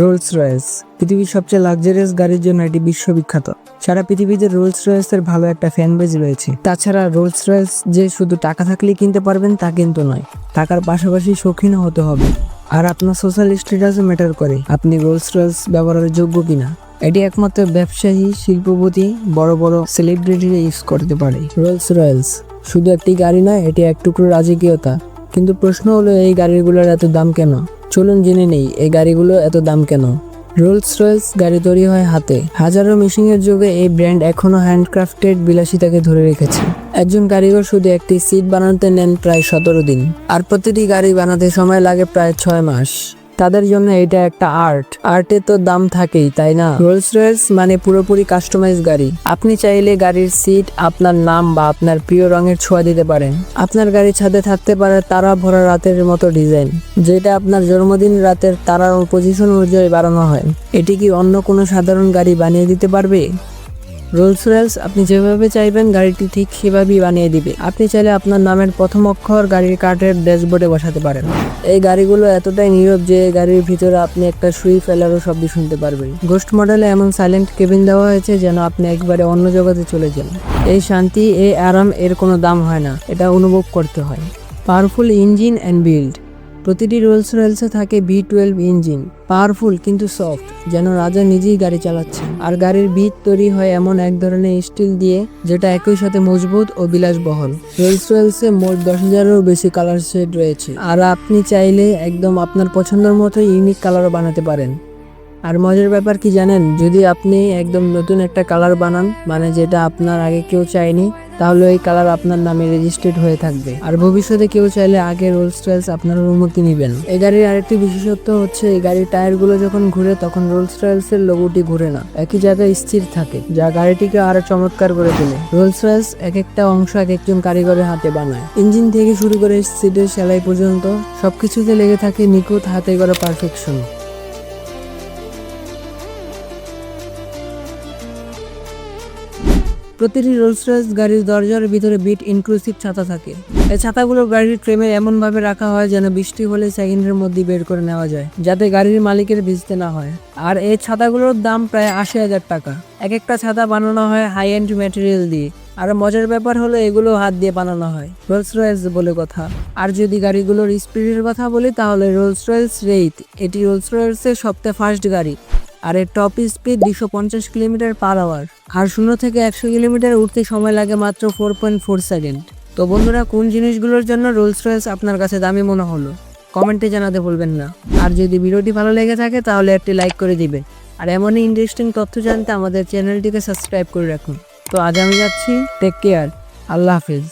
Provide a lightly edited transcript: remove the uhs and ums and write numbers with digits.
Rolls Royce পৃথিবীর সবচেয়ে luxurious গাড়ির জন্য এটি বিশ্ববিখ্যাত। সারা পৃথিবীতে রোলস রয়েসের ভালো একটা ফ্যান বেজ রয়েছে। তাছাড়া রোলস রয়েস যে শুধু টাকা থাকলেই কিনতে পারবেন তা কিন্তু নয়, টাকার পাশাপাশি শৌখিনও হতে হবে। আর আপনার সোশ্যাল স্ট্যাটাসও ম্যাটার করে আপনি রোলস রয়েস ব্যবহারের যোগ্য কিনা। এটি একমাত্র ব্যবসায়ী, শিল্পপতি, বড় বড় সেলিব্রিটিরা ইউজ করতে পারে। রোলস রয়েস শুধু একটি গাড়ি নয়, এটি এক টুকরো রাজকীয়তা। কিন্তু প্রশ্ন হলো, এই গাড়িগুলোর এত দাম কেন? চলুন জেনে নেই এই গাড়িগুলো এত দাম কেন। রোলস রয়েস গাড়ি তৈরি হয় হাতে। হাজারো মেশিনের যুগে এই ব্র্যান্ড এখনো হ্যান্ডক্রাফটেড বিলাসিতাকে ধরে রেখেছে। একজন কারিগর শুধু একটি সিট বানাতে নেন প্রায় 17 দিন, আর প্রতিটি গাড়ি বানাতে সময় লাগে প্রায় 6 মাস। তাদের জন্য এটা একটা আর্টে তো দাম থাকেই, তাই না? রোলস রয়েস মানে পুরোপুরি কাস্টমাইজ গাড়ি। আপনি চাইলে গাড়ির সিট আপনার নাম বা আপনার প্রিয় রঙের ছোঁয়া দিতে পারেন। আপনার গাড়ির ছাদে থাকতে পারে তারা ভরা রাতের মতো ডিজাইন, যেটা আপনার জন্মদিন রাতের তারার পজিশন অনুযায়ী বানানো হয়। এটি কি অন্য কোনো সাধারণ গাড়ি বানিয়ে দিতে পারবে? রোলস রয়েস আপনি যেভাবে চাইবেন গাড়িটি ঠিক সেভাবেই বানিয়ে দিবে। আপনি চাইলে আপনার নামের প্রথম অক্ষর গাড়ির কাঠের ড্যাশবোর্ডে বসাতে পারেন। এই গাড়িগুলো এতটাই নীরব যে গাড়ির ভিতরে আপনি একটা সুই ফেলারও শব্দ শুনতে পারবেন। গোস্ট মডেলে এমন সাইলেন্ট কেবিন দেওয়া হয়েছে যেন আপনি একবারে অন্য জগতে চলে যান। এই শান্তি, এই আরাম এর কোনো দাম হয় না, এটা অনুভব করতে হয়। Powerful engine and build. প্রতিটি রোলস রয়েসে থাকে V12 ইঞ্জিন, পাওয়ারফুল কিন্তু সফট, যেন রাজা নিজেই গাড়ি চালাচ্ছেন। আর গাড়ির ভিত তৈরি হয় এমন এক ধরনের স্টিল দিয়ে যেটা একই সাথে মজবুত ও বিলাসবহুল। রোলস রয়েসে মোট 10,000-এরও বেশি কালার শেড রয়েছে, আর আপনি চাইলে একদম আপনার পছন্দের মতো ইউনিক কালারও বানাতে পারেন। আর মজার ব্যাপার কি জানেন, যদি আপনি একদম নতুন একটা কালার বানান, মানে যেটা আপনার আগে কেউ চায়নি, তাহলে এই কালার আপনার নামে রেজিস্ট্রেড হয়ে থাকবে। আর ভবিষ্যতে কেউ চাইলে আগে রোলস রয়েস আপনার অনুমতি নেবেন। এই গাড়ির আরেকটি বিশেষত্ব হচ্ছে, এই গাড়ির টায়ারগুলো যখন ঘুরে তখন রোলস রয়েসের লোগোটি ঘুরে না, একই জায়গায় স্থির থাকে, যা গাড়িটিকে আরো চমৎকার করে তোলে। রোলস রয়েস এক একটা অংশ এক একজন কারিগরের হাতে বানায়। ইঞ্জিন থেকে শুরু করে সিটের সেলাই পর্যন্ত সবকিছুতে লেগে থাকে নিখুঁত হাতে গড়া পারফেকশন। প্রতিটি রোলস রয়েস গাড়ির দরজার ভিতরে বিট ইনক্লুসিভ ছাতা থাকে। এই ছাতাগুলো গাড়ির ফ্রেমে এমন ভাবে রাখা হয় যেন বৃষ্টি হলে সেকেন্ডের মধ্যে বের করে নেওয়া যায়, যাতে গাড়ির মালিকের ভিজতে না হয়। আর এই ছাতাগুলোর দাম প্রায় 80,000 টাকা। এক একটা ছাতা বানানো হয় হাই এন্ড ম্যাটেরিয়াল দিয়ে। আর মজার ব্যাপার হলো, এগুলো হাত দিয়ে বানানো হয়। রোলস রয়েস বলে কথা। আর যদি গাড়িগুলোর স্পিডের কথা বলি, তাহলে রোলস রয়েস রেইথ, এটি রোলস রয়েসের সবচেয়ে ফাস্ট গাড়ি। আর এর টপ স্পিড 250 কিলোমিটার/আওয়ার। আর 0 থেকে 100 কিলোমিটার উঠতে সময় লাগে মাত্র 4.4 সেকেন্ড। তো বন্ধুরা, কোন জিনিসগুলোর জন্য রোলস রয়েস আপনার কাছে দামি মনে হলো কমেন্টে জানাতে ভুলবেন না। আর যদি ভিডিওটি ভালো লেগে থাকে তাহলে একটি লাইক করে দিবে। আর এমনই ইন্টারেস্টিং তথ্য জানতে আমাদের চ্যানেলটিকে সাবস্ক্রাইব করে রাখুন। তো আজ আমি যাচ্ছি, টেক কেয়ার, আল্লাহ হাফিজ।